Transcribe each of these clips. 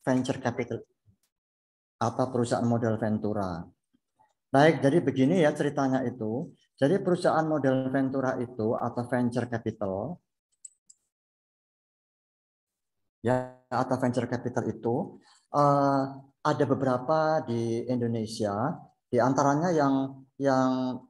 venture capital atau perusahaan modal ventura. Baik, jadi begini ya ceritanya itu. Jadi perusahaan modal ventura itu atau venture capital ya atau venture capital itu ada beberapa di Indonesia. Di antaranya yang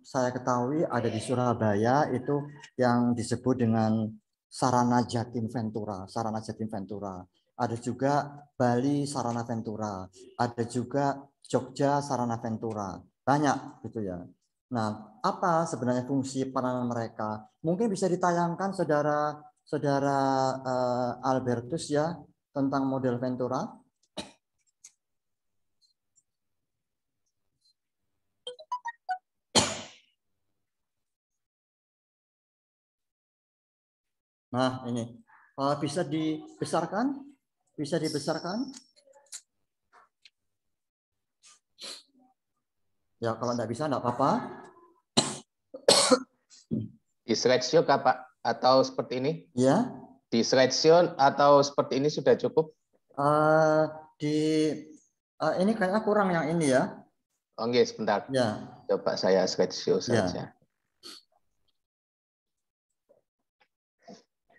saya ketahui ada di Surabaya itu yang disebut dengan Sarana Jatim Ventura, Sarana Jatim Ventura. Ada juga Bali Sarana Ventura, ada juga Jogja Sarana Ventura. Banyak gitu ya. Nah, apa sebenarnya fungsi peranan mereka? Mungkin bisa ditayangkan Saudara Albertus ya tentang model Ventura. Nah, ini bisa dibesarkan? Bisa dibesarkan? Ya, kalau tidak bisa, tidak apa-apa. Di slideshow Kak, Pak? Atau seperti ini? Ya. Di slideshow atau seperti ini sudah cukup? Ini kayaknya kurang yang ini ya. Oke, sebentar. Ya. Coba saya slideshow saja. Ya.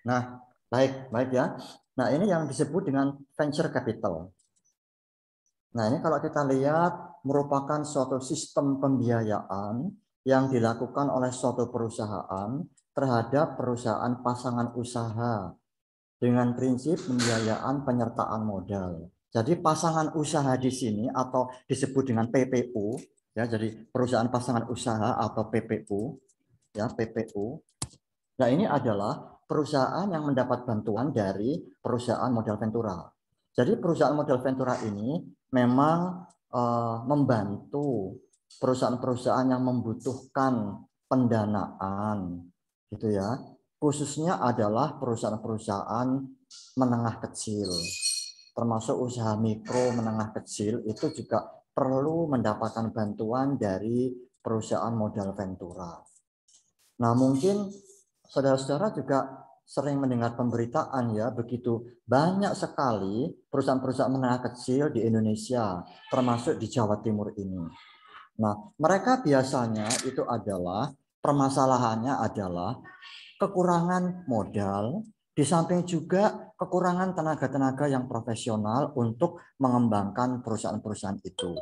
Nah, baik ya. Nah, ini yang disebut dengan venture capital. Nah, ini kalau kita lihat merupakan suatu sistem pembiayaan yang dilakukan oleh suatu perusahaan terhadap perusahaan pasangan usaha dengan prinsip pembiayaan penyertaan modal. Jadi pasangan usaha di sini atau disebut dengan PPU ya, jadi perusahaan pasangan usaha atau PPU ya, PPU. Nah, ini adalah perusahaan yang mendapat bantuan dari perusahaan modal ventura. Jadi perusahaan modal ventura ini memang membantu perusahaan-perusahaan yang membutuhkan pendanaan gitu ya. Khususnya adalah perusahaan-perusahaan menengah kecil. Termasuk usaha mikro menengah kecil itu juga perlu mendapatkan bantuan dari perusahaan modal ventura. Nah, mungkin saudara-saudara juga sering mendengar pemberitaan ya, begitu banyak sekali perusahaan-perusahaan menengah kecil di Indonesia, termasuk di Jawa Timur ini. Nah, mereka biasanya itu adalah permasalahannya adalah kekurangan modal, di samping juga kekurangan tenaga-tenaga yang profesional untuk mengembangkan perusahaan-perusahaan itu.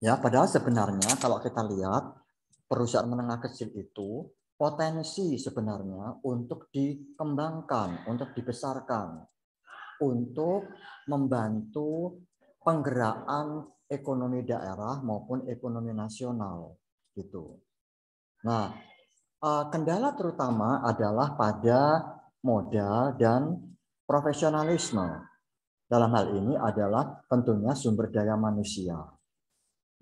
Ya, padahal sebenarnya kalau kita lihat perusahaan menengah kecil itu potensi sebenarnya untuk dikembangkan, untuk dibesarkan, untuk membantu penggerakkan ekonomi daerah maupun ekonomi nasional gitu. Nah, kendala terutama adalah pada modal dan profesionalisme. Dalam hal ini adalah tentunya sumber daya manusia.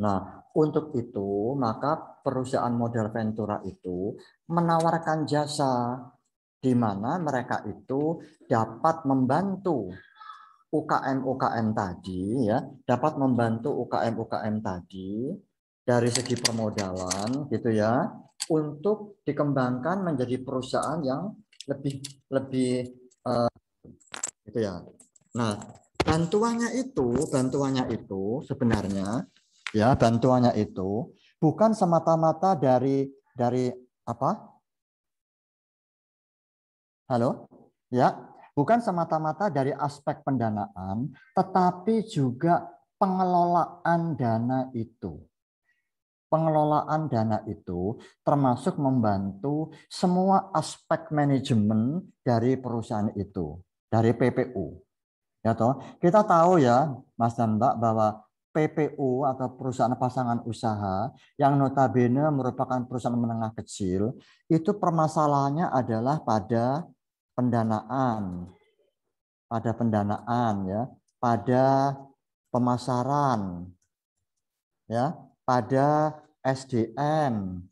Nah, untuk itu maka perusahaan modal ventura itu menawarkan jasa di mana mereka itu dapat membantu UKM-UKM tadi ya, dapat membantu UKM-UKM tadi dari segi permodalan gitu ya, untuk dikembangkan menjadi perusahaan yang lebih gitu ya. Nah, bantuannya itu sebenarnya ya, bantuannya itu bukan semata-mata dari apa? Halo? Ya, bukan semata-mata dari aspek pendanaan, tetapi juga pengelolaan dana itu. Pengelolaan dana itu termasuk membantu semua aspek manajemen dari perusahaan itu, dari PPU. Ya toh, kita tahu ya, Mas dan Mbak, bahwa PPU atau perusahaan pasangan usaha yang notabene merupakan perusahaan menengah kecil, itu permasalahannya adalah pada pendanaan ya, pada pemasaran ya, pada SDM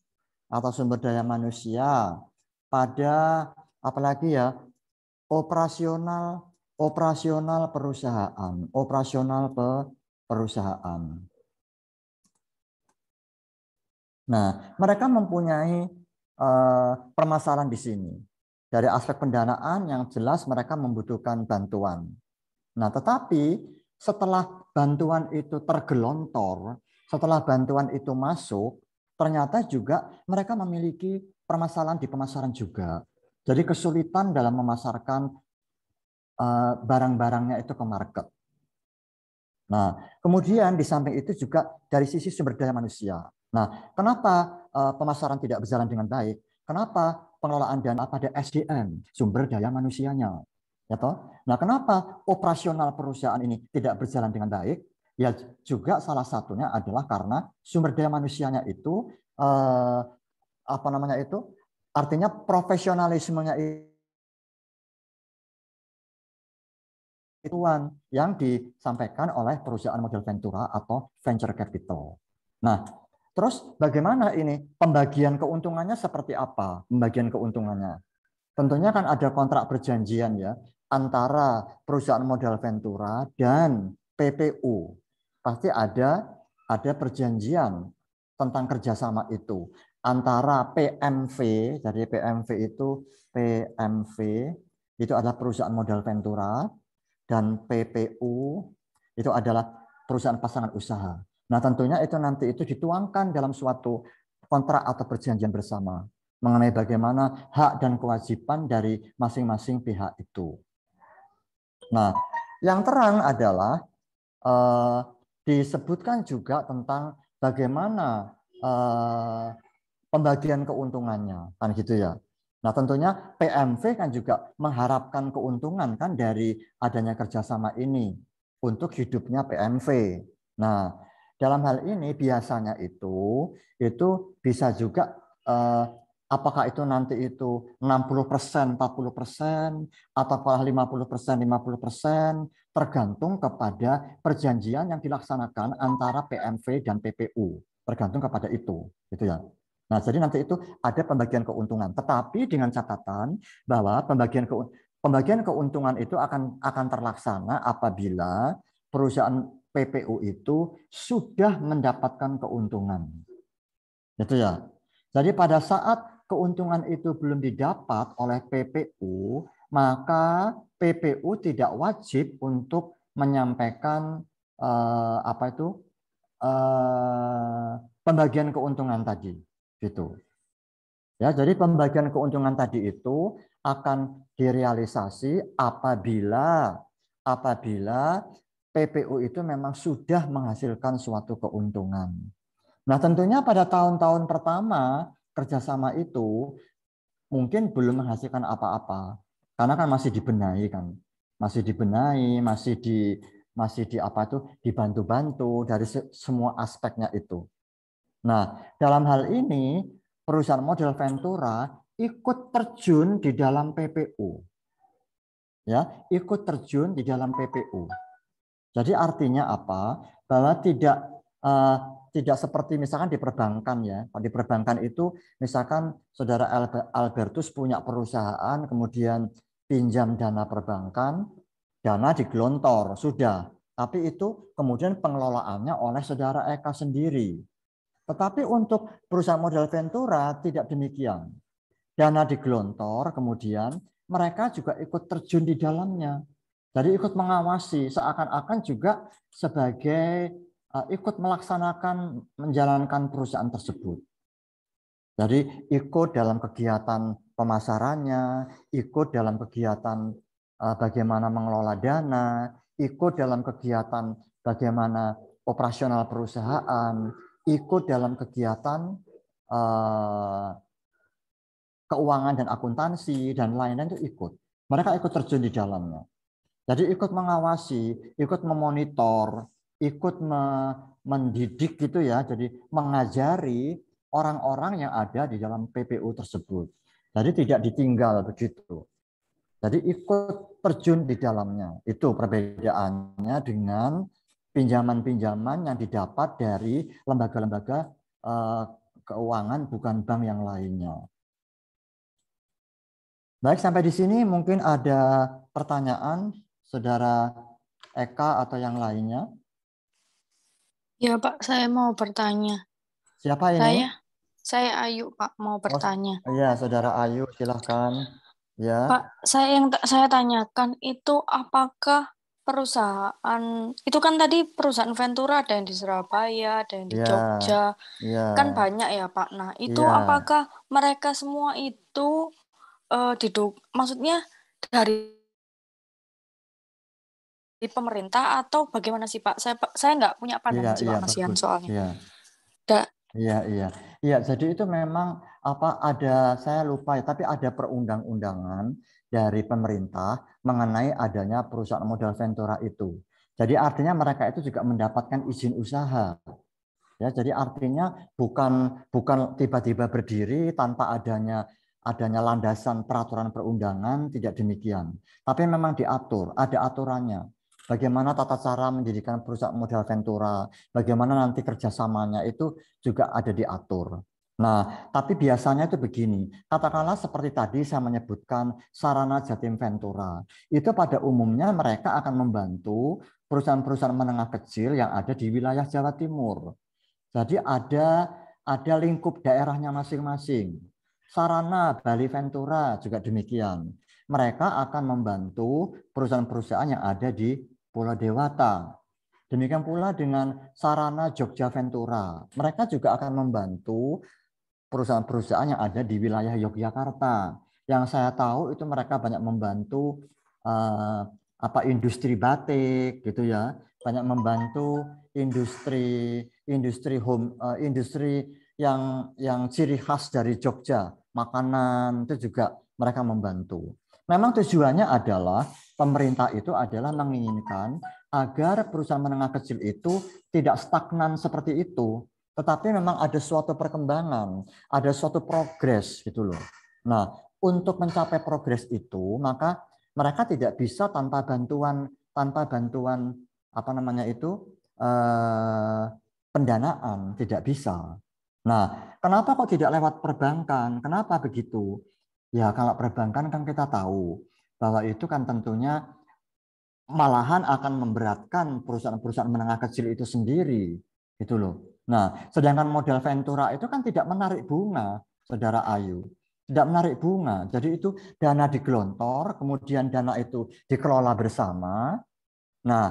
atau sumber daya manusia, pada apalagi ya, operasional perusahaan. Nah, mereka mempunyai permasalahan di sini. Dari aspek pendanaan yang jelas mereka membutuhkan bantuan. Nah, tetapi setelah bantuan itu tergelontor, setelah bantuan itu masuk, ternyata juga mereka memiliki permasalahan di pemasaran juga. Jadi kesulitan dalam memasarkan barang-barangnya itu ke market. Nah, kemudian di samping itu juga dari sisi sumber daya manusia. Nah, kenapa pemasaran tidak berjalan dengan baik? Kenapa pengelolaan dana pada SDM, sumber daya manusianya? Ya toh? Nah, kenapa operasional perusahaan ini tidak berjalan dengan baik? Ya juga salah satunya adalah karena sumber daya manusianya itu apa namanya itu? Artinya profesionalismenya yang disampaikan oleh perusahaan model ventura atau venture capital. Nah, terus bagaimana ini pembagian keuntungannya seperti apa? Pembagian keuntungannya. Tentunya kan ada kontrak perjanjian ya antara perusahaan modal ventura dan PPU. Pasti ada perjanjian tentang kerjasama itu antara PMV, jadi PMV itu adalah perusahaan modal ventura dan PPU itu adalah perusahaan pasangan usaha. Nah, tentunya itu nanti itu dituangkan dalam suatu kontrak atau perjanjian bersama mengenai bagaimana hak dan kewajiban dari masing-masing pihak itu. Nah, yang terang adalah disebutkan juga tentang bagaimana pembagian keuntungannya, kan gitu ya. Nah, tentunya PMV kan juga mengharapkan keuntungan kan dari adanya kerjasama ini untuk hidupnya PMV. Nah, dalam hal ini biasanya itu bisa juga apakah itu nanti itu 60%, 40%, atau 50%, 50%, tergantung kepada perjanjian yang dilaksanakan antara PMV dan PPU. Tergantung kepada itu, gitu ya. Nah, jadi nanti itu ada pembagian keuntungan, tetapi dengan catatan bahwa pembagian keuntungan itu akan terlaksana apabila perusahaan PPU itu sudah mendapatkan keuntungan. Itu ya. Jadi pada saat keuntungan itu belum didapat oleh PPU, maka PPU tidak wajib untuk menyampaikan pembagian keuntungan tadi, gitu. Ya, jadi pembagian keuntungan tadi itu akan direalisasi apabila PPU itu memang sudah menghasilkan suatu keuntungan. Nah, tentunya pada tahun-tahun pertama kerjasama itu mungkin belum menghasilkan apa-apa, karena kan masih dibenahi kan, masih di apa itu dibantu-bantu dari semua aspeknya itu. Nah, dalam hal ini perusahaan model ventura ikut terjun di dalam PPU, ya, ikut terjun di dalam PPU. Jadi artinya apa? Bahwa tidak seperti misalkan di perbankan ya. Di perbankan itu misalkan saudara Albertus punya perusahaan, kemudian pinjam dana perbankan, dana digelontor, sudah. Tapi itu kemudian pengelolaannya oleh saudara Eka sendiri. Tetapi untuk perusahaan modal ventura tidak demikian. Dana digelontor, kemudian mereka juga ikut terjun di dalamnya. Jadi ikut mengawasi, seakan-akan juga sebagai ikut melaksanakan, menjalankan perusahaan tersebut. Jadi ikut dalam kegiatan pemasarannya, ikut dalam kegiatan bagaimana mengelola dana, ikut dalam kegiatan bagaimana operasional perusahaan, ikut dalam kegiatan keuangan dan akuntansi dan lain-lain itu ikut. Mereka ikut terjun di dalamnya. Jadi ikut mengawasi, ikut memonitor, ikut mendidik gitu ya. Jadi mengajari orang-orang yang ada di dalam PPU tersebut. Jadi tidak ditinggal begitu. Jadi ikut terjun di dalamnya. Itu perbedaannya dengan pinjaman-pinjaman yang didapat dari lembaga-lembaga keuangan bukan bank yang lainnya. Baik, sampai di sini mungkin ada pertanyaan Saudara Eka atau yang lainnya. Ya Pak, saya mau bertanya. Siapa ini? Saya Ayu Pak, mau bertanya. Oh, iya, Saudara Ayu, silahkan. Ya. Pak, saya tanyakan itu apakah perusahaan itu kan tadi perusahaan Ventura ada yang di Surabaya, ada yang di Ya, Jogja, ya, kan banyak ya Pak. Nah, itu ya. apakah mereka semua itu maksudnya dari pemerintah atau bagaimana sih Pak? Saya nggak punya Iya, pandangan sih iya, Pak, kasihan bagus. soalnya. Iya, Da, iya, iya. Iya, jadi itu memang saya lupa ya, tapi ada perundang-undangan dari pemerintah mengenai adanya perusahaan modal Ventura itu. Jadi artinya mereka itu juga mendapatkan izin usaha. Ya, jadi artinya bukan bukan tiba-tiba berdiri tanpa adanya landasan peraturan perundangan, tidak demikian. Tapi memang diatur, ada aturannya. Bagaimana tata cara mendirikan perusahaan modal Ventura, bagaimana nanti kerjasamanya itu juga ada diatur. Nah, tapi biasanya itu begini, katakanlah seperti tadi saya menyebutkan Sarana Jatim Ventura, itu pada umumnya mereka akan membantu perusahaan-perusahaan menengah kecil yang ada di wilayah Jawa Timur. Jadi ada lingkup daerahnya masing-masing. Sarana Bali Ventura juga demikian. Mereka akan membantu perusahaan-perusahaan yang ada di Pulau Dewata. Demikian pula dengan Sarana Jogja Ventura. Mereka juga akan membantu perusahaan-perusahaan yang ada di wilayah Yogyakarta. Yang saya tahu itu mereka banyak membantu industri batik gitu ya, banyak membantu industri yang ciri khas dari Jogja, makanan itu juga mereka membantu. Memang tujuannya adalah pemerintah itu adalah menginginkan agar perusahaan menengah kecil itu tidak stagnan seperti itu, tetapi memang ada suatu perkembangan, ada suatu progres gitu loh. Nah, untuk mencapai progres itu, maka mereka tidak bisa tanpa bantuan pendanaan, tidak bisa. Nah, kenapa kok tidak lewat perbankan? Kenapa begitu? Ya, kalau perbankan kan kita tahu bahwa itu kan tentunya malahan akan memberatkan perusahaan-perusahaan menengah kecil itu sendiri, gitu loh. Nah, sedangkan modal Ventura itu kan tidak menarik bunga, Saudara Ayu. Tidak menarik bunga. Jadi itu dana digelontor, kemudian dana itu dikelola bersama. Nah,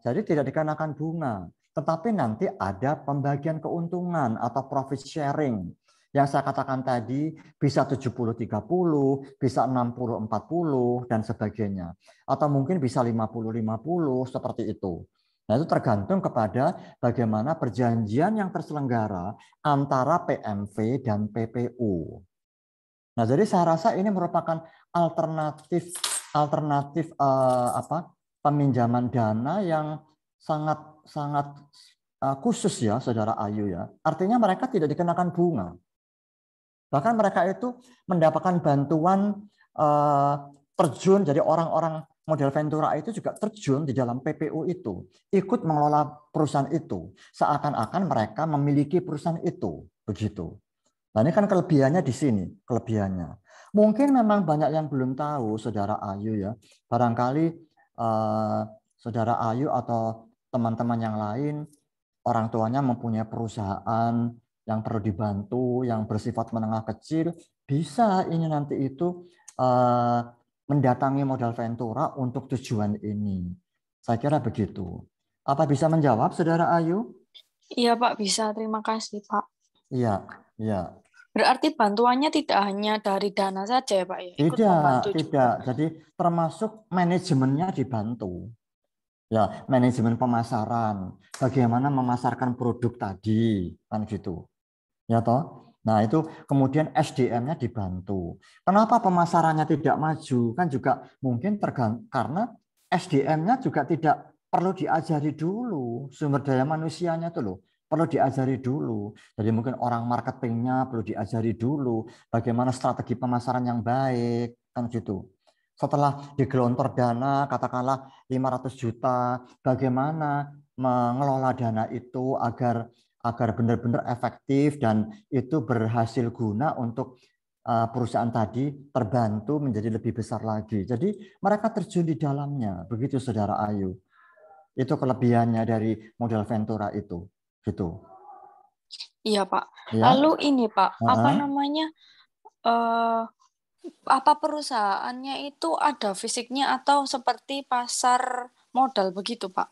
jadi tidak dikenakan bunga. Tetapi nanti ada pembagian keuntungan atau profit sharing. Yang saya katakan tadi bisa 70-30, bisa 60-40, dan sebagainya. Atau mungkin bisa 50-50, seperti itu. Nah, itu tergantung kepada bagaimana perjanjian yang terselenggara antara PMV dan PPU. Nah, jadi saya rasa ini merupakan alternatif peminjaman dana yang sangat khusus ya, Saudara Ayu ya. Artinya mereka tidak dikenakan bunga. Bahkan mereka itu mendapatkan bantuan terjun, jadi orang-orang model Ventura itu juga terjun di dalam PPU itu, ikut mengelola perusahaan itu, seakan-akan mereka memiliki perusahaan itu, begitu. Nah, ini kan kelebihannya di sini, kelebihannya. Mungkin memang banyak yang belum tahu, Saudara Ayu ya. Barangkali Saudara Ayu atau teman-teman yang lain, orang tuanya mempunyai perusahaan yang perlu dibantu, yang bersifat menengah kecil, bisa ini nanti itu mendatangi modal Ventura untuk tujuan ini. Saya kira begitu. Apa bisa menjawab, Saudara Ayu? iya Pak, bisa. Terima kasih Pak. Iya, iya. Berarti bantuannya tidak hanya dari dana saja ya Pak ya, ikut membantu Tidak, juga. tidak. Jadi termasuk manajemennya dibantu. Ya, manajemen pemasaran. Bagaimana memasarkan produk tadi, kan gitu. Ya toh? Nah, itu kemudian SDM-nya dibantu. Kenapa pemasarannya tidak maju? Kan juga mungkin karena SDM-nya juga tidak perlu diajari dulu. Sumber daya manusianya itu loh, perlu diajari dulu. Jadi mungkin orang marketingnya perlu diajari dulu. Bagaimana strategi pemasaran yang baik, kan gitu. Setelah digelontor dana, katakanlah 500 juta, bagaimana mengelola dana itu agar benar-benar efektif dan itu berhasil guna untuk perusahaan tadi terbantu menjadi lebih besar lagi. Jadi mereka terjun di dalamnya, begitu Saudara Ayu. Itu kelebihannya dari modal Ventura itu, gitu. Iya Pak. Ya, Lalu ini Pak, apa uh-uh. namanya? eh Apa perusahaannya itu ada fisiknya atau seperti pasar modal begitu, Pak?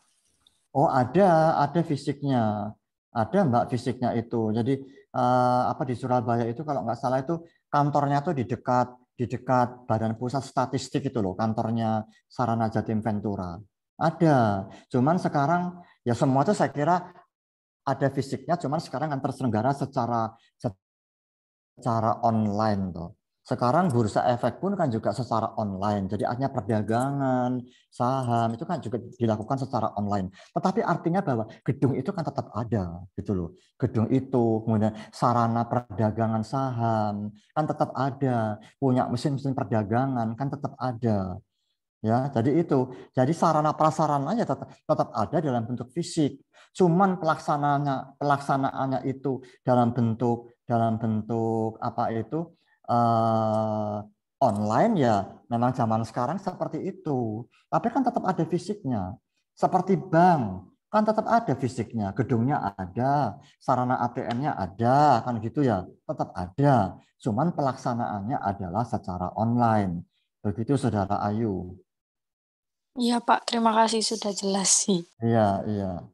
Oh, ada fisiknya. Ada Mbak fisiknya itu. Jadi apa di Surabaya itu kalau nggak salah itu kantornya tuh di dekat Badan Pusat Statistik itu loh, kantornya Sarana Jatim Ventura. Ada. Cuman sekarang ya semua itu saya kira ada fisiknya, cuman sekarang kan terselenggara secara online tuh. Sekarang bursa efek pun kan juga secara online. Jadi artinya perdagangan, saham itu kan juga dilakukan secara online. Tetapi artinya bahwa gedung itu kan tetap ada gitu loh. Gedung itu, kemudian sarana perdagangan saham kan tetap ada. Punya mesin-mesin perdagangan kan tetap ada. Ya, jadi itu. Jadi sarana prasarananya tetap ada dalam bentuk fisik. Cuman pelaksanaannya itu dalam bentuk apa itu eh, online ya memang zaman sekarang seperti itu. Tapi kan tetap ada fisiknya. Seperti bank kan tetap ada fisiknya, gedungnya ada, sarana ATM-nya ada, kan gitu ya, tetap ada. Cuman pelaksanaannya adalah secara online. Begitu Saudara Ayu. Iya, Pak. Terima kasih sudah jelas sih. Iya, iya.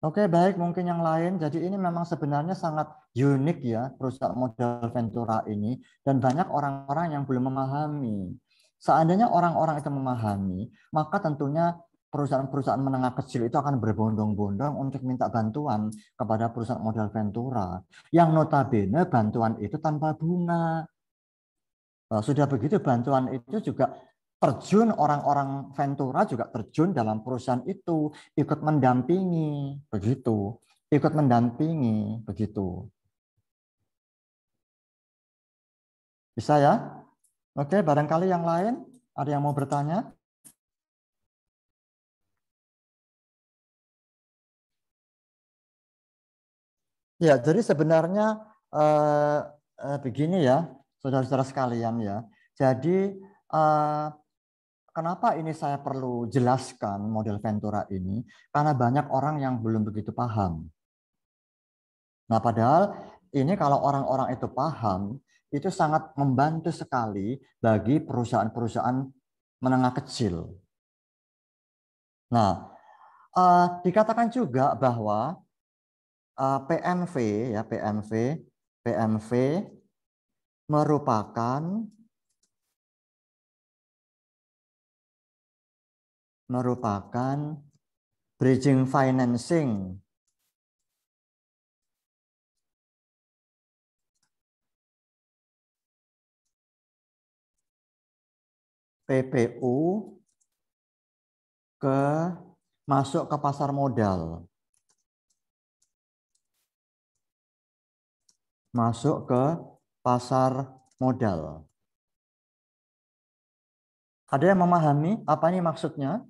Oke, baik. Mungkin yang lain. Jadi ini memang sebenarnya sangat unik ya perusahaan modal Ventura ini. Dan banyak orang-orang yang belum memahami. Seandainya orang-orang itu memahami, maka tentunya perusahaan-perusahaan menengah kecil itu akan berbondong-bondong untuk minta bantuan kepada perusahaan modal Ventura. Yang notabene bantuan itu tanpa bunga. Sudah begitu bantuan itu juga terjun orang-orang Ventura juga terjun dalam perusahaan itu, ikut mendampingi, begitu. Ikut mendampingi, begitu. Bisa ya? Oke, barangkali yang lain ada yang mau bertanya? Ya, jadi sebenarnya begini ya, saudara-saudara sekalian ya. Jadi kenapa ini saya perlu jelaskan model Ventura ini? Karena banyak orang yang belum begitu paham. Nah, padahal ini kalau orang-orang itu paham, itu sangat membantu sekali bagi perusahaan-perusahaan menengah kecil. Nah, dikatakan juga bahwa PMV ya PMV merupakan bridging financing PPU masuk ke pasar modal. Masuk ke pasar modal. Ada yang memahami apa ini maksudnya?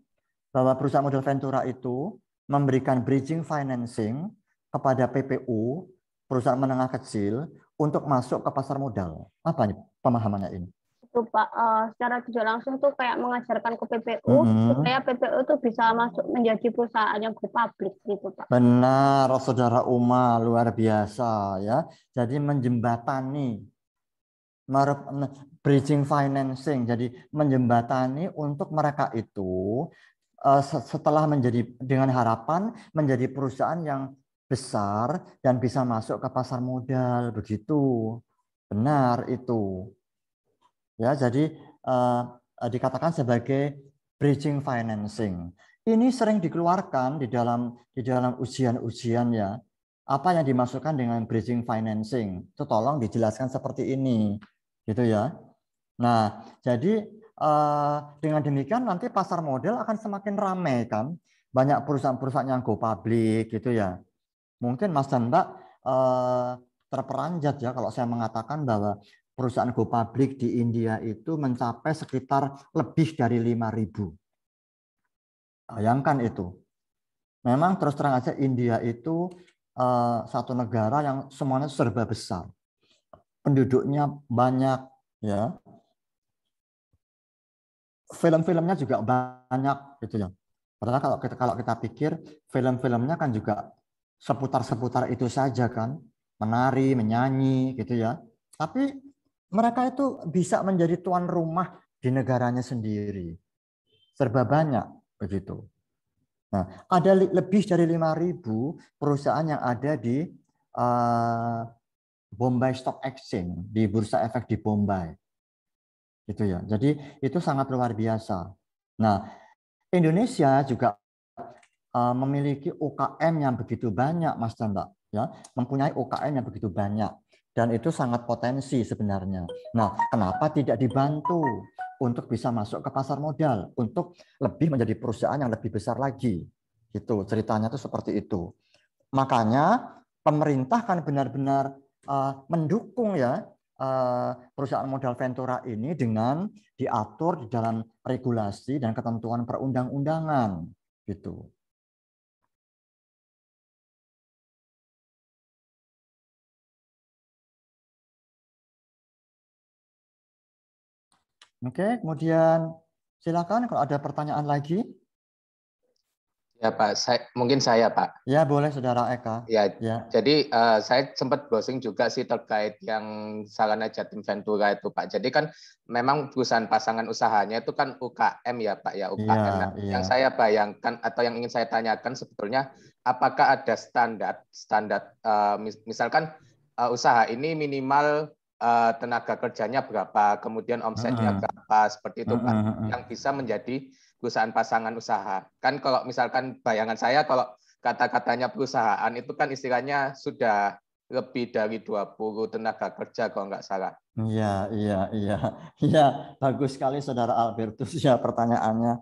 Bahwa perusahaan modal Ventura itu memberikan bridging financing kepada PPU, perusahaan menengah kecil, untuk masuk ke pasar modal. Apa nih pemahamannya ini? Itu Pak, secara tidak langsung tuh kayak mengajarkan ke PPU supaya PPU tuh bisa masuk menjadi perusahaan yang go public gitu Pak. Benar, Saudara Uma, luar biasa ya. Jadi menjembatani bridging financing, jadi menjembatani untuk mereka itu setelah menjadi dengan harapan menjadi perusahaan yang besar dan bisa masuk ke pasar modal, begitu. Benar itu. Ya, jadi dikatakan sebagai bridging financing. Ini sering dikeluarkan di dalam ujian-ujian ya. Apa yang dimasukkan dengan bridging financing? Itu tolong dijelaskan seperti ini, gitu ya. Nah, jadi dengan demikian nanti pasar modal akan semakin ramai kan. Banyak perusahaan-perusahaan yang go public gitu ya. Mungkin Mas dan Mbak terperanjat ya kalau saya mengatakan bahwa perusahaan go public di India itu mencapai sekitar lebih dari 5.000. Bayangkan itu. Memang terus terang aja India itu satu negara yang semuanya serba besar. Penduduknya banyak ya. Film-filmnya juga banyak gitu ya. Padahal kalau kita pikir film-filmnya kan juga seputar-seputar itu saja kan, menari, menyanyi gitu ya. Tapi mereka itu bisa menjadi tuan rumah di negaranya sendiri. Serba banyak begitu. Nah, ada lebih dari 5.000 perusahaan yang ada di Bombay Stock Exchange, di Bursa Efek di Bombay. Gitu ya. Jadi itu sangat luar biasa. Nah, Indonesia juga memiliki UKM yang begitu banyak, Mas Chandra, ya, mempunyai UKM yang begitu banyak, dan itu sangat potensi sebenarnya. Nah, kenapa tidak dibantu untuk bisa masuk ke pasar modal, untuk lebih menjadi perusahaan yang lebih besar lagi? Gitu, ceritanya itu seperti itu. Makanya pemerintah kan benar-benar mendukung ya perusahaan modal Ventura ini dengan diatur di dalam regulasi dan ketentuan perundang-undangan, gitu. Oke, kemudian silakan kalau ada pertanyaan lagi. Ya Pak, mungkin saya Pak. Ya boleh Saudara Eka. Ya, Ya. jadi saya sempat browsing juga sih terkait yang Sarana Jatim Ventura itu Pak. Jadi kan memang perusahaan pasangan usahanya itu kan UKM ya Pak ya, UKM. Iya, Nah, iya. yang saya bayangkan atau yang ingin saya tanyakan sebetulnya apakah ada standar misalkan usaha ini minimal tenaga kerjanya berapa, kemudian omsetnya berapa, seperti itu Pak, yang bisa menjadi perusahaan pasangan usaha. Kan kalau misalkan bayangan saya kalau kata-katanya perusahaan itu kan istilahnya sudah lebih dari 20 tenaga kerja kalau nggak salah. Iya, iya, iya. Iya, bagus sekali Saudara Albertus ya pertanyaannya.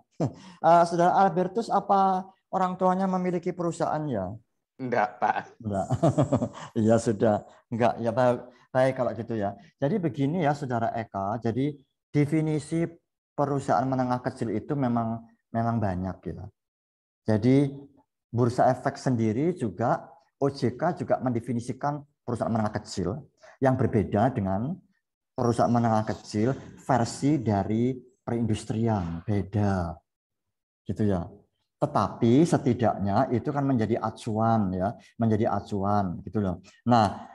Saudara Albertus, apa orang tuanya memiliki perusahaan ya? Enggak, Pak. Enggak. Iya sudah. Enggak, ya baik kalau gitu ya. Jadi begini ya Saudara Eka, jadi definisi perusahaan menengah kecil itu memang banyak ya. Jadi Bursa Efek sendiri juga, OJK juga mendefinisikan perusahaan menengah kecil yang berbeda dengan perusahaan menengah kecil versi dari perindustrian, beda. Gitu ya. Tetapi setidaknya itu kan menjadi acuan ya, menjadi acuan gitu loh. Nah,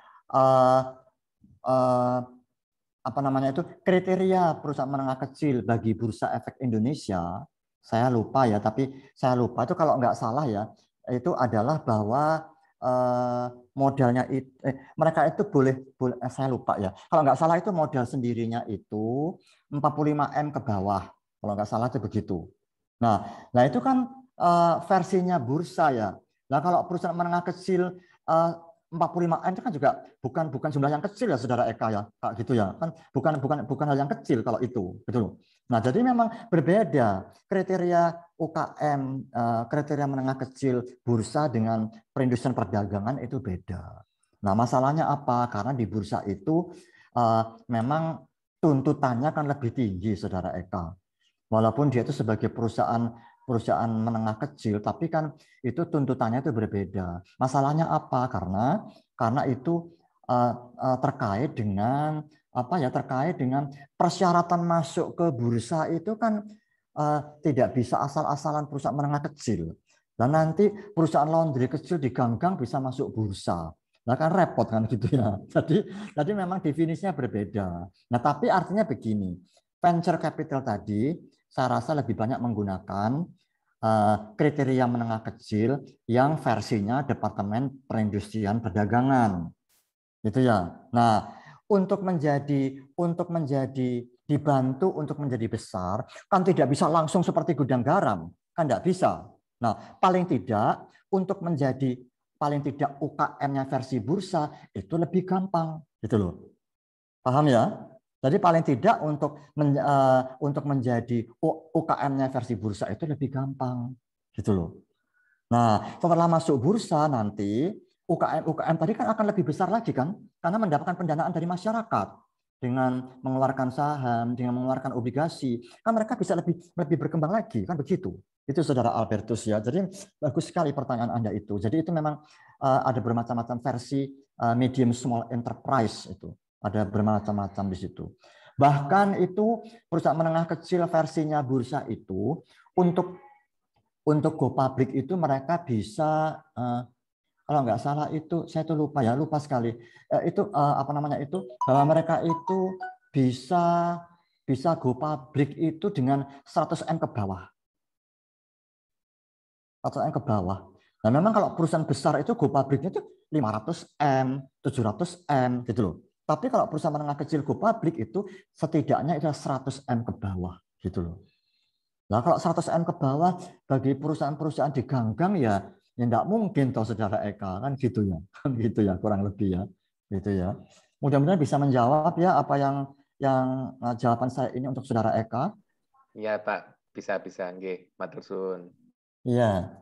apa namanya itu kriteria perusahaan menengah kecil bagi Bursa Efek Indonesia, saya lupa ya, tapi saya lupa itu kalau nggak salah ya, itu adalah bahwa modalnya itu mereka itu boleh saya lupa ya, kalau nggak salah itu modal sendirinya itu 45M ke bawah, kalau nggak salah itu begitu. Nah itu kan versinya bursa ya. Nah kalau perusahaan menengah kecil 45M itu kan juga bukan jumlah yang kecil ya Saudara Eka ya, Kak, gitu ya. Kan bukan hal yang kecil kalau itu, gitu loh. Nah, jadi memang berbeda kriteria UKM, kriteria menengah kecil bursa dengan perindustrian perdagangan itu beda. Nah, masalahnya apa? Karena di bursa itu memang tuntutannya kan lebih tinggi Saudara Eka. Walaupun dia itu sebagai perusahaan menengah kecil, tapi kan itu tuntutannya itu berbeda. Masalahnya apa? Karena itu terkait dengan apa ya? Terkait dengan persyaratan masuk ke bursa itu kan tidak bisa asal-asalan perusahaan menengah kecil. Dan nanti perusahaan laundry kecil di gang-gang bisa masuk bursa. Nah kan repot kan gitu ya. Jadi memang definisinya berbeda. Nah tapi artinya begini, venture capital tadi saya rasa lebih banyak menggunakan kriteria menengah kecil yang versinya Departemen Perindustrian Perdagangan. Gitu ya. Nah, untuk menjadi dibantu untuk menjadi besar kan tidak bisa langsung seperti gudang garam, kan tidak bisa. Nah, paling tidak UKM-nya versi bursa itu lebih gampang, gitu loh. Paham ya? Jadi paling tidak untuk menjadi UKM-nya versi bursa itu lebih gampang, gitu loh. Nah, setelah masuk bursa nanti UKM tadi kan akan lebih besar lagi kan, karena mendapatkan pendanaan dari masyarakat dengan mengeluarkan saham, dengan mengeluarkan obligasi, kan mereka bisa lebih berkembang lagi, kan begitu. Itu Saudara Albertus ya. Jadi bagus sekali pertanyaan Anda itu. Jadi itu memang ada bermacam-macam versi medium small enterprise itu. Ada bermacam-macam di situ. Bahkan itu perusahaan menengah kecil versinya bursa itu untuk go public itu mereka bisa kalau nggak salah itu saya tuh lupa sekali itu apa namanya itu bahwa mereka itu bisa go public itu dengan 100 M ke bawah. 100 M ke bawah. Nah, memang kalau perusahaan besar itu go public-nya itu 500 M, 700 M gitu loh. Tapi kalau perusahaan menengah kecil go public itu setidaknya itu 100 M ke bawah gitu loh. Nah, kalau 100 M ke bawah bagi perusahaan-perusahaan di gang-gang ya enggak mungkin toh Saudara Eka kan gitu ya. Kan gitu ya kurang lebih ya. Gitu ya. Mudah-mudahan bisa menjawab ya apa yang jawaban saya ini untuk Saudara Eka. Iya, Pak. Bisa nggih. Matur suwun. Iya.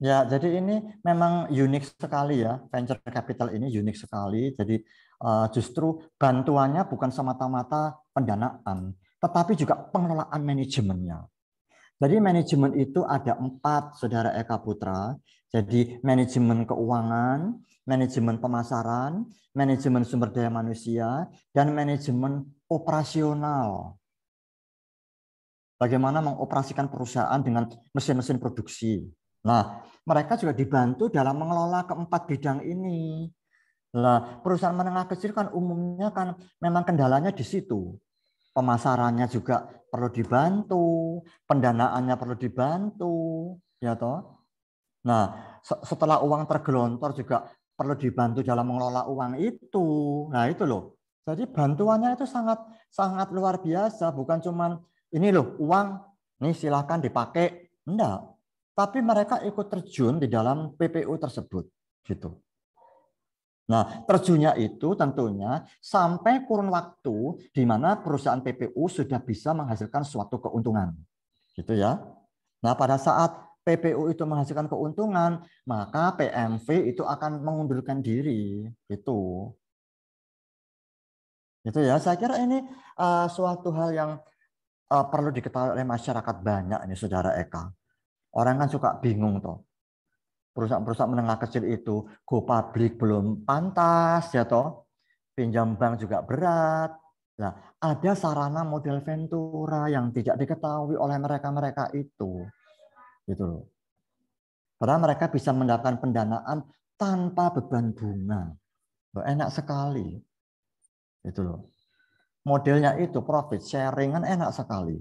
Ya, jadi ini memang unik sekali ya, venture capital ini unik sekali. Jadi justru bantuannya bukan semata-mata pendanaan, tetapi juga pengelolaan manajemennya. Jadi manajemen itu ada 4, Saudara Eka Putra. Jadi manajemen keuangan, manajemen pemasaran, manajemen sumber daya manusia, dan manajemen operasional. Bagaimana mengoperasikan perusahaan dengan mesin-mesin produksi. Nah, mereka juga dibantu dalam mengelola keempat bidang ini. Nah, perusahaan menengah kecil kan umumnya kan memang kendalanya di situ. Pemasarannya juga perlu dibantu, pendanaannya perlu dibantu, ya toh. Nah, setelah uang tergelontor juga perlu dibantu dalam mengelola uang itu. Nah, itu loh. Jadi bantuannya itu sangat luar biasa, bukan cuman ini loh uang, nih silakan dipakai. Enggak. Tapi mereka ikut terjun di dalam PPU tersebut, gitu. Nah, terjunnya itu tentunya sampai kurun waktu di mana perusahaan PPU sudah bisa menghasilkan suatu keuntungan, gitu ya. Nah, pada saat PPU itu menghasilkan keuntungan, maka PMV itu akan mengundurkan diri, gitu. Gitu ya. Saya kira ini suatu hal yang perlu diketahui oleh masyarakat banyak ini, Saudara Eka. Orang kan suka bingung toh. Perusahaan-perusahaan menengah kecil itu go public belum pantas ya toh. Pinjam bank juga berat. Nah, ada sarana model Ventura yang tidak diketahui oleh mereka-mereka itu. Gitu loh. Padahal mereka bisa mendapatkan pendanaan tanpa beban bunga. Loh, enak sekali. Gitu loh. Modelnya itu profit sharing kan enak sekali.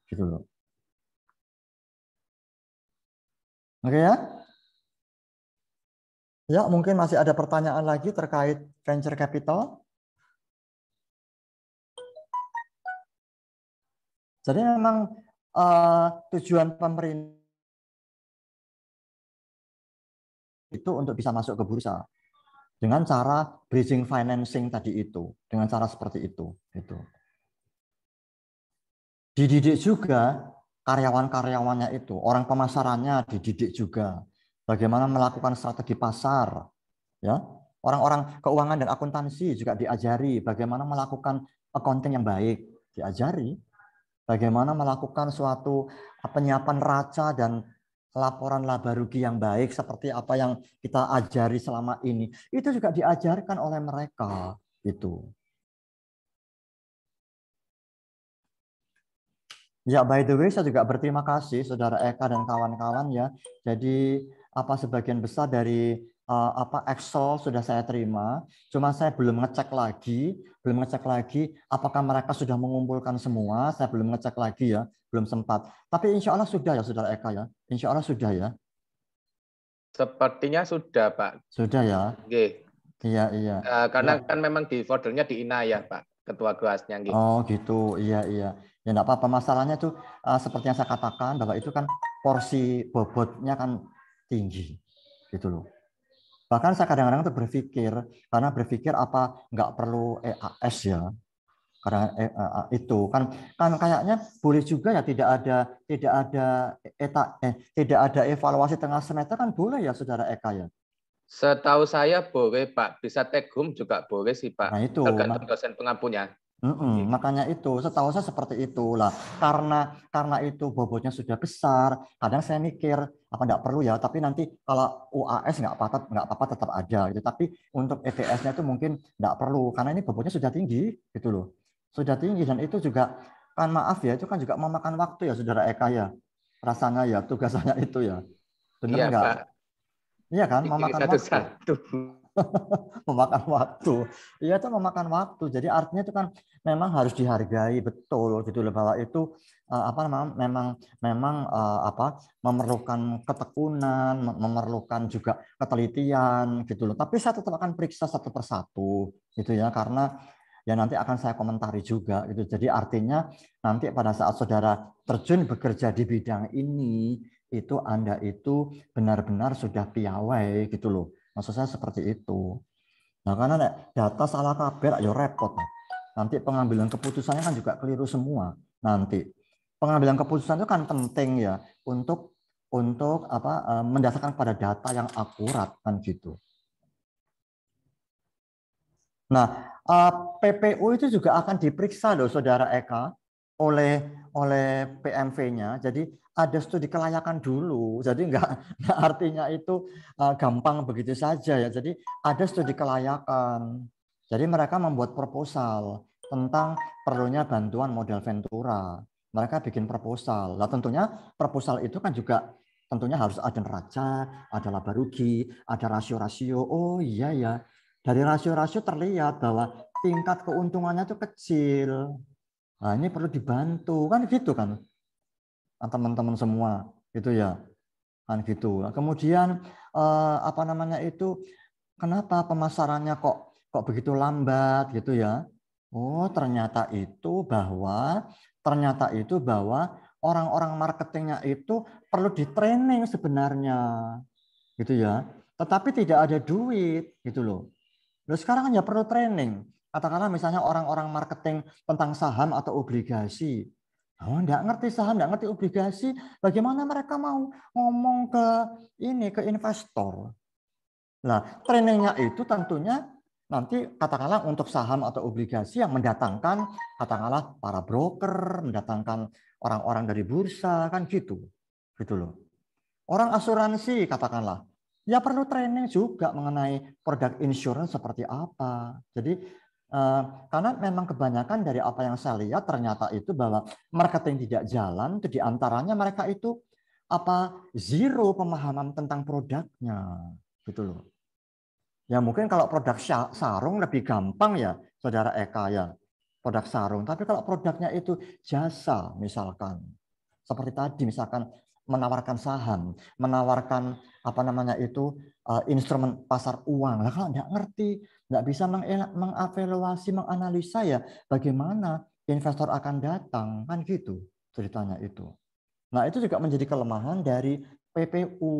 Gitu loh. Oke ya? Ya, mungkin masih ada pertanyaan lagi terkait venture capital. Jadi memang tujuan pemerintah itu untuk bisa masuk ke bursa dengan cara bridging financing tadi itu, dengan cara seperti itu. Gitu. Dididik juga karyawan-karyawannya itu, orang pemasarannya dididik juga. Bagaimana melakukan strategi pasar, ya. Orang-orang keuangan dan akuntansi juga diajari bagaimana melakukan accounting yang baik, diajari. Bagaimana melakukan suatu penyiapan raca dan laporan laba rugi yang baik seperti apa yang kita ajari selama ini. Itu juga diajarkan oleh mereka, gitu. Ya, by the way, saya juga berterima kasih Saudara Eka dan kawan-kawan ya. Jadi sebagian besar dari Excel sudah saya terima. Cuma saya belum ngecek lagi apakah mereka sudah mengumpulkan semua. Saya belum ngecek lagi ya, belum sempat. Tapi insya Allah sudah ya Saudara Eka ya. Insya Allah sudah ya. Sepertinya sudah, Pak. Sudah ya. Oke. Iya. Karena Ya. kan memang di foldernya di Inayah, Pak, ketua kelasnya. Oh gitu, iya. Ya enggak apa-apa, masalahnya tuh seperti yang saya katakan bahwa itu kan porsi bobotnya kan tinggi, gitu loh. Bahkan saya kadang-kadang tuh berpikir apa nggak perlu EAS ya, karena itu kan kayaknya boleh juga ya tidak ada evaluasi tengah semester kan boleh ya Saudara Eka ya. Setahu saya boleh Pak, bisa take home juga boleh sih Pak, Nah itu tergantung dosen pengampunya. Makanya itu, setahu saya seperti itulah. Karena itu bobotnya sudah besar. Kadang saya mikir apa enggak perlu ya. Tapi nanti kalau UAS nggak apa-apa tetap ada gitu. Tapi untuk ETS-nya itu mungkin nggak perlu karena ini bobotnya sudah tinggi gitu loh. Sudah tinggi dan itu juga kan maaf ya itu kan juga memakan waktu ya Saudara Eka ya. Rasanya ya tugasannya itu ya. Bener Iya nggak? Pak. Iya kan Dipilih memakan waktu. satu-satu. Memakan waktu. Iya, itu memakan waktu. Jadi artinya itu kan memang harus dihargai betul gitu loh, bahwa itu apa namanya, memang apa, memerlukan ketekunan, memerlukan juga ketelitian gitu loh. Tapi saya tetap akan periksa satu persatu gitu ya, karena ya nanti akan saya komentari juga gitu. Jadi artinya nanti pada saat saudara terjun bekerja di bidang ini, itu Anda itu benar-benar sudah piawai gitu loh. Maksud saya seperti itu. Nah, karena data salah kabel ya repot. Nanti pengambilan keputusannya kan juga keliru semua. Nanti pengambilan keputusan itu kan penting ya untuk apa, mendasarkan pada data yang akurat kan gitu. Nah, PPU itu juga akan diperiksa loh Saudara Eka oleh PMV-nya. Jadi ada studi kelayakan dulu. Jadi enggak artinya itu gampang begitu saja ya. Jadi ada studi kelayakan. Jadi mereka membuat proposal tentang perlunya bantuan modal Ventura. Mereka bikin proposal. Nah, tentunya proposal itu kan juga tentunya harus ada neraca, ada laba rugi, ada rasio-rasio. Oh iya ya. Dari rasio-rasio terlihat bahwa tingkat keuntungannya itu kecil. Nah, ini perlu dibantu kan gitu kan, teman-teman semua gitu ya, kan gitu. Nah, kemudian apa namanya itu, kenapa pemasarannya kok begitu lambat gitu ya? Oh, ternyata itu bahwa orang-orang marketingnya itu perlu di training sebenarnya, gitu ya. Tetapi tidak ada duit gitu loh. Loh, sekarang kan ya perlu training. Katakanlah misalnya orang-orang marketing tentang saham atau obligasi. Oh, enggak ngerti saham, enggak ngerti obligasi. Bagaimana mereka mau ngomong ke investor? Nah, trainingnya itu tentunya nanti katakanlah untuk saham atau obligasi yang mendatangkan katakanlah para broker, mendatangkan orang-orang dari bursa, kan gitu. Gitu loh. Orang asuransi katakanlah, ya perlu training juga mengenai produk insurance seperti apa. Jadi karena memang kebanyakan dari apa yang saya lihat ternyata itu bahwa marketing tidak jalan, itu diantaranya mereka itu zero pemahaman tentang produknya, gitu loh. Ya mungkin kalau produk sarung lebih gampang ya, Saudara Eka ya, produk sarung. Tapi kalau produknya itu jasa misalkan, seperti tadi misalkan menawarkan saham, menawarkan apa namanya itu instrumen pasar uang. Lah kalau nggak ngerti, nggak bisa mengevaluasi, menganalisa ya bagaimana investor akan datang, kan gitu ceritanya itu. Nah itu juga menjadi kelemahan dari PPU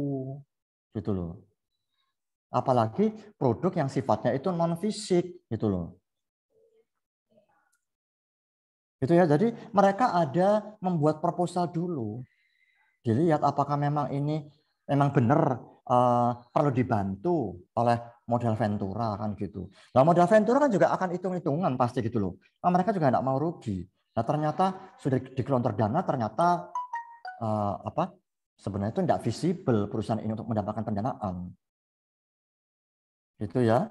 gitu loh. Apalagi produk yang sifatnya itu non fisik gitu loh. Gitu ya. Jadi mereka ada membuat proposal dulu. Dilihat apakah memang ini memang benar perlu dibantu oleh modal Ventura kan gitu. Nah, modal Ventura kan juga akan hitung-hitungan pasti gitu loh. Nah, mereka juga tidak mau rugi. Nah, ternyata sudah digelontor dana ternyata sebenarnya itu tidak visible perusahaan ini untuk mendapatkan pendanaan. Gitu ya.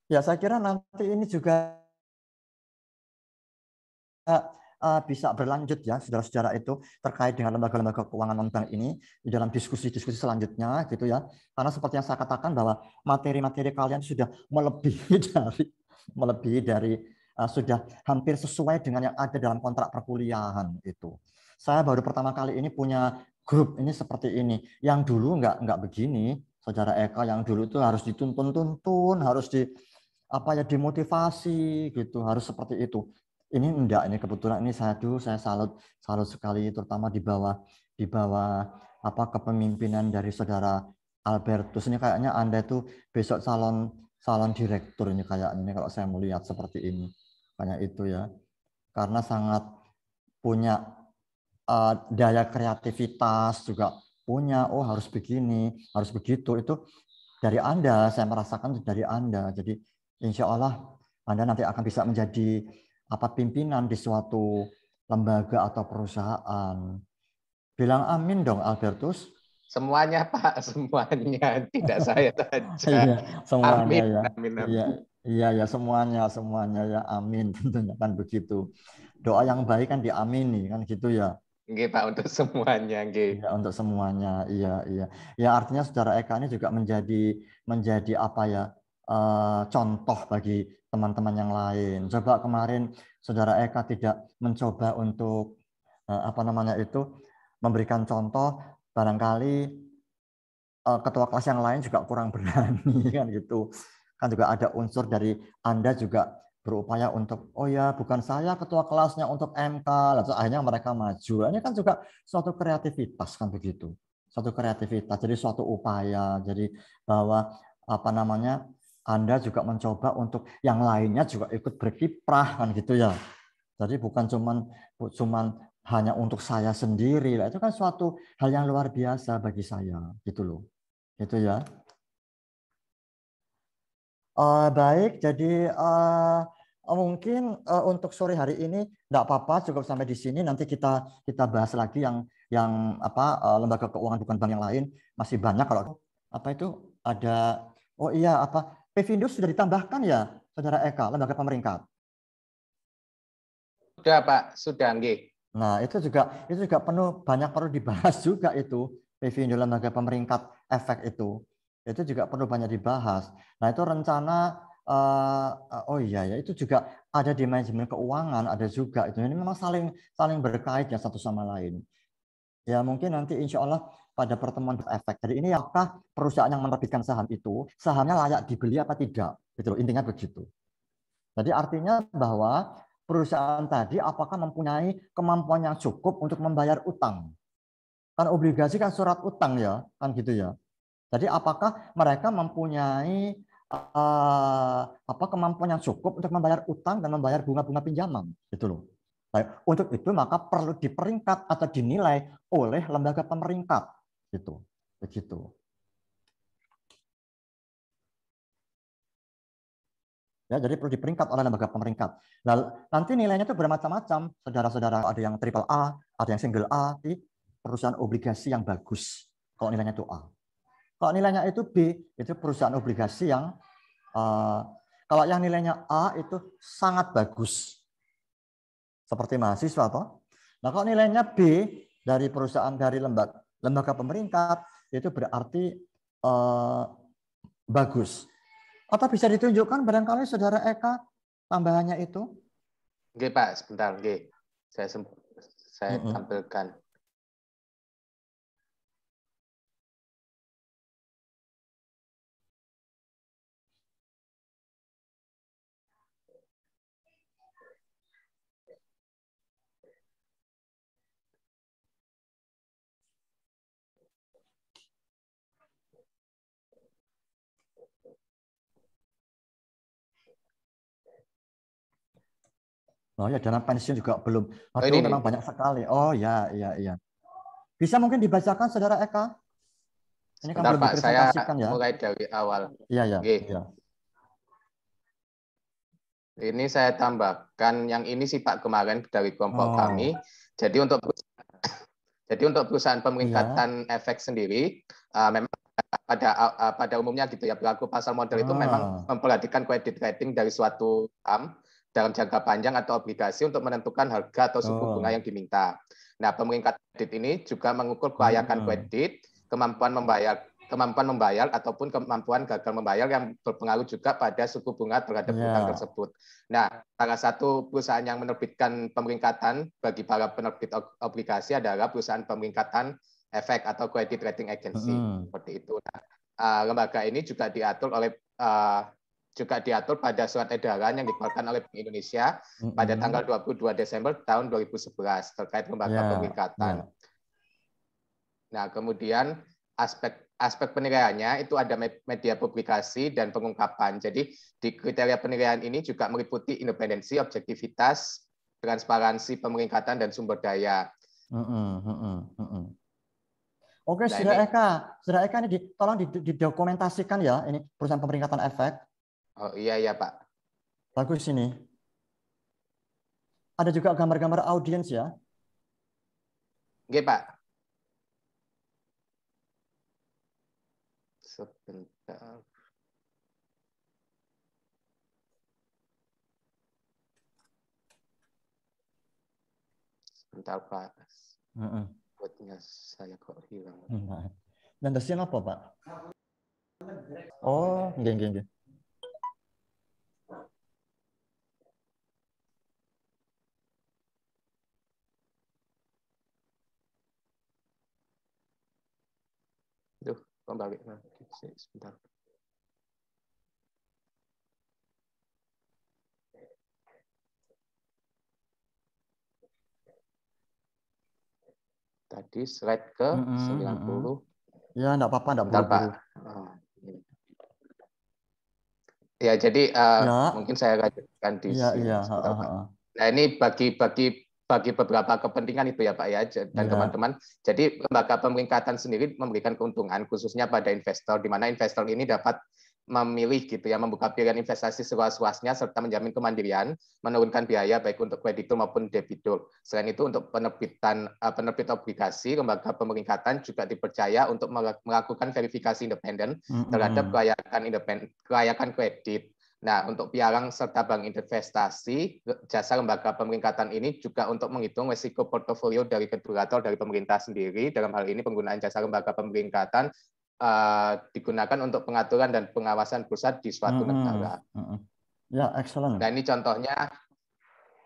Ya, saya kira nanti ini juga bisa berlanjut ya saudara-saudara itu terkait dengan lembaga-lembaga keuangan non-bank ini di dalam diskusi-diskusi selanjutnya gitu ya. Karena seperti yang saya katakan bahwa materi-materi kalian sudah melebihi dari sudah hampir sesuai dengan yang ada dalam kontrak perkuliahan itu. Saya baru pertama kali ini punya grup ini seperti ini. Yang dulu nggak begini, Saudara Eka, yang dulu itu harus dituntun-tuntun, harus dimotivasi gitu, harus seperti itu. Ini enggak, ini kebetulan ini saya salut sekali terutama di bawah kepemimpinan dari Saudara Albertus. Ini kayaknya Anda itu besok salon direktur ini kayak ini kalau saya melihat seperti ini. Kayak itu ya. Karena sangat punya daya kreativitas juga punya, oh harus begini, harus begitu. Itu dari Anda, saya merasakan dari Anda. Jadi insya Allah Anda nanti akan bisa menjadi pimpinan di suatu lembaga atau perusahaan. Bilang amin dong, Albertus. Semuanya Pak, semuanya, tidak saya saja. Iya, semuanya Amin, ya. amin, amin. Iya, semuanya ya. Amin, tentunya kan begitu. Doa yang baik kan diamini kan gitu ya. Nggih, Pak, untuk semuanya, nggih. Ya, untuk semuanya, iya, iya. Ya artinya Saudara Eka ini juga menjadi apa ya, contoh bagi teman-teman yang lain. Coba kemarin Saudara Eka tidak mencoba untuk apa namanya itu memberikan contoh, barangkali ketua kelas yang lain juga kurang berani kan gitu. Kan juga ada unsur dari Anda juga berupaya untuk, oh ya bukan saya ketua kelasnya untuk MK, lalu akhirnya mereka maju. Ini kan juga suatu kreativitas kan begitu. Suatu kreativitas, jadi suatu upaya. Jadi bahwa apa namanya, Anda juga mencoba untuk yang lainnya juga ikut berkiprah kan gitu ya. Jadi bukan cuman hanya untuk saya sendiri lah. Itu kan suatu hal yang luar biasa bagi saya gitu loh. Gitu ya. Baik, jadi mungkin untuk sore hari ini enggak apa-apa, cukup sampai di sini. Nanti kita bahas lagi yang apa lembaga keuangan bukan bank yang lain. Masih banyak kalau apa itu ada, oh iya apa Pevindo sudah ditambahkan ya Saudara Eka, lembaga pemerintah. Sudah, Pak, sudah, nggih. Nah, itu juga perlu dibahas juga itu Pevindo lembaga pemerintah efek itu. Itu juga perlu banyak dibahas. Nah, itu rencana oh iya ya, itu juga ada di manajemen keuangan, ada juga itu. Ini memang saling berkait ya satu sama lain. Ya, mungkin nanti insya Allah pada pertemuan efek. Jadi ini apakah perusahaan yang menerbitkan saham itu sahamnya layak dibeli apa tidak? Gitu loh, intinya begitu. Jadi artinya bahwa perusahaan tadi apakah mempunyai kemampuan yang cukup untuk membayar utang? Kan obligasi kan surat utang ya, kan gitu ya. Jadi apakah mereka mempunyai apa kemampuan yang cukup untuk membayar utang dan membayar bunga-bunga pinjaman, gitu loh. Baik, untuk itu maka perlu diperingkat atau dinilai oleh lembaga pemeringkat, gitu. Begitu. Ya, jadi perlu diperingkat oleh lembaga pemeringkat. Lalu nanti nilainya itu bermacam-macam, saudara-saudara. Ada yang triple A, ada yang single A, di perusahaan obligasi yang bagus. Kalau nilainya itu A. Kalau nilainya itu B, itu perusahaan obligasi yang kalau yang nilainya A itu sangat bagus. Seperti mahasiswa toh. Nah, kalau nilainya B dari perusahaan dari lembaga pemeringkat itu berarti bagus. Atau bisa ditunjukkan barangkali Saudara Eka tambahannya itu? Nggih, Pak, sebentar, nggih. Saya tampilkan. Oh ya, dana pensiun juga belum. Oh, Aduh, ini memang nih. banyak sekali. Oh ya, iya, iya. Bisa mungkin dibacakan Saudara Eka? Ini kan Sebentar, belum Pak, saya dipresentasikan ya. mulai dari awal. Iya, iya, Nggih. iya. Ini saya tambahkan yang ini sih Pak kemarin dari kelompok kami. Jadi untuk perusahaan pemeringkatan efek sendiri memang pada umumnya gitu ya, berlaku pasar modal itu memang memperhatikan credit rating dari suatu saham dalam jangka panjang atau obligasi untuk menentukan harga atau suku bunga yang diminta. Nah, pemeringkatan kredit ini juga mengukur kelayakan kredit, kemampuan membayar ataupun kemampuan gagal membayar yang berpengaruh juga pada suku bunga terhadap utang tersebut. Nah, salah satu perusahaan yang menerbitkan pemeringkatan bagi para penerbit obligasi adalah perusahaan pemeringkatan efek atau credit rating agency seperti itu. Nah, lembaga ini juga diatur pada surat edaran yang dikeluarkan oleh Bank Indonesia pada tanggal 22 Desember tahun 2011 terkait lembaga pemeringkatan. Nah, kemudian aspek penilaiannya itu ada media publikasi dan pengungkapan. Jadi di kriteria penilaian ini juga meliputi independensi, objektivitas, transparansi pemeringkatan dan sumber daya. Oke, Nah, Saudara Eka ini tolong didokumentasikan ya, ini perusahaan pemeringkatan efek. Oh iya Pak. Bagus ini. Ada juga gambar-gambar audiens ya. Oke Pak. Sebentar. Sebentar Pak. Buatnya saya kok hilang. Nandasnya apa, Pak? Oh, nggih. Duh, kembali. Sebentar. Tadi slide ke 90. Ya, enggak apa-apa, enggak Bentar, buru-buru. Pak. Ya, jadi Ya. mungkin saya lanjutkan di sini. Iya. Sebentar, Pak. Nah, ini bagi beberapa kepentingan itu ya, Pak ya, dan teman-teman. Jadi lembaga pemeringkatan sendiri memberikan keuntungan khususnya pada investor, di mana investor ini dapat memilih gitu ya, membuka pilihan investasi seluas-luasnya serta menjamin kemandirian, menurunkan biaya baik untuk kreditur maupun debitur. Selain itu untuk penerbit obligasi, lembaga pemeringkatan juga dipercaya untuk melakukan verifikasi independen terhadap kelayakan kredit. Nah, untuk pialang serta bank investasi, jasa lembaga pemeringkatan ini juga untuk menghitung risiko portofolio dari regulator dari pemerintah sendiri. Dalam hal ini penggunaan jasa lembaga pemeringkatan digunakan untuk pengaturan dan pengawasan pusat di suatu negara. Ya, excellent. Nah, ini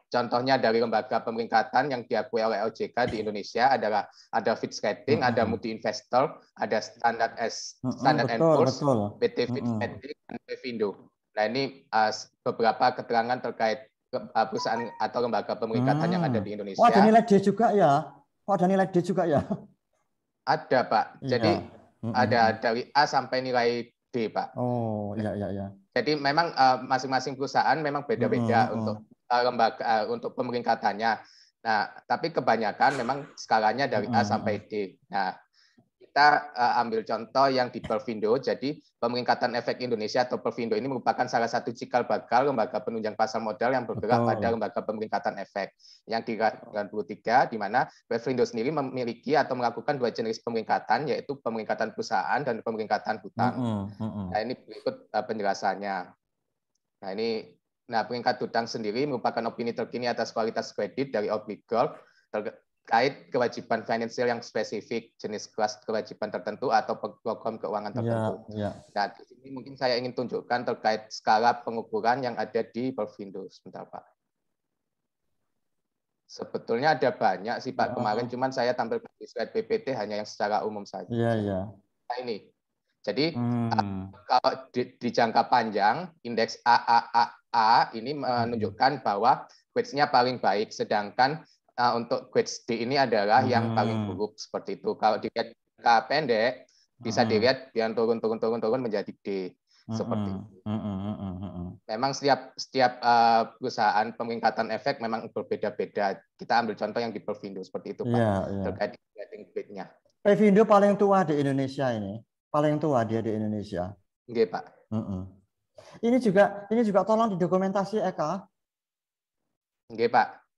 contohnya dari lembaga pemeringkatan yang diakui oleh OJK di Indonesia adalah ada Fitch Rating, ada Multi Investor, ada Standard & Poor's, PT Fitch Rating, dan Pevindo. Nah, ini beberapa keterangan terkait perusahaan atau lembaga pemeringkatan yang ada di Indonesia. Oh, ada nilai D juga ya? Oh, ada nilai D juga ya? Ada, Pak. Jadi ada dari A sampai nilai D, Pak. Oh, iya. Jadi memang masing-masing perusahaan memang beda-beda untuk lembaga untuk pemeringkatannya. Nah, tapi kebanyakan memang skalanya dari A sampai D. Nah, kita ambil contoh yang di Perfindo. Jadi Pemeringkatan Efek Indonesia atau Perfindo ini merupakan salah satu cikal bakal lembaga penunjang pasar modal yang bergerak pada lembaga pemeringkatan efek yang di 93, di mana Perfindo sendiri memiliki atau melakukan dua jenis pemeringkatan, yaitu pemeringkatan perusahaan dan pemeringkatan hutang. Nah, ini berikut penjelasannya. Nah, peringkat hutang sendiri merupakan opini terkini atas kualitas kredit dari obligor terkait kewajiban finansial yang spesifik, jenis kelas kewajiban tertentu atau program keuangan tertentu. Nah, di sini mungkin saya ingin tunjukkan terkait skala pengukuran yang ada di Perfindo. Sebentar, Pak. Sebetulnya ada banyak sih, Pak. Kemarin cuman saya tampilkan di slide PPT hanya yang secara umum saja. Nah, ini. Jadi kalau di jangka panjang, indeks AAA ini menunjukkan bahwa grades-nya paling baik, sedangkan untuk grades D ini adalah yang paling buruk seperti itu. Kalau dilihat jangka pendek, bisa dilihat yang turun menjadi D seperti itu. Memang setiap perusahaan pemeringkatan efek memang berbeda-beda. Kita ambil contoh yang di Perfindo seperti itu, Pak. Terkait rating grade-nya. Perfindo paling tua di Indonesia ini. Paling tua dia di Indonesia. Nggih, Pak. Ini juga tolong didokumentasi, Eka. Nggih, Pak.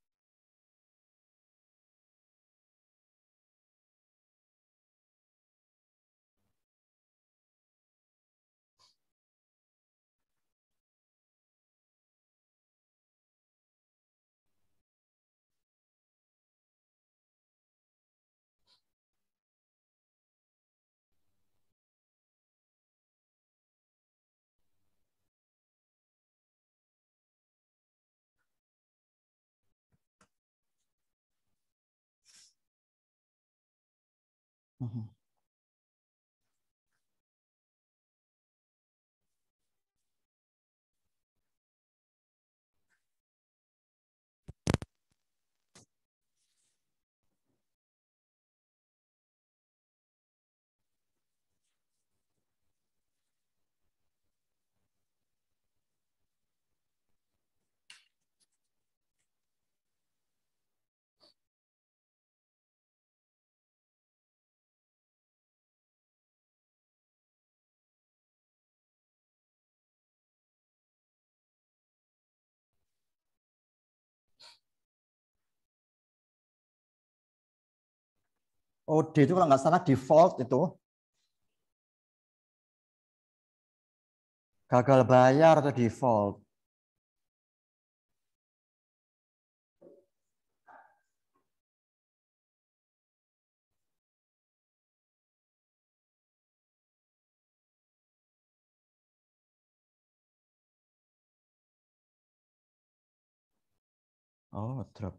Oh, D itu kalau nggak salah default itu. Gagal bayar atau default. Oh, drop.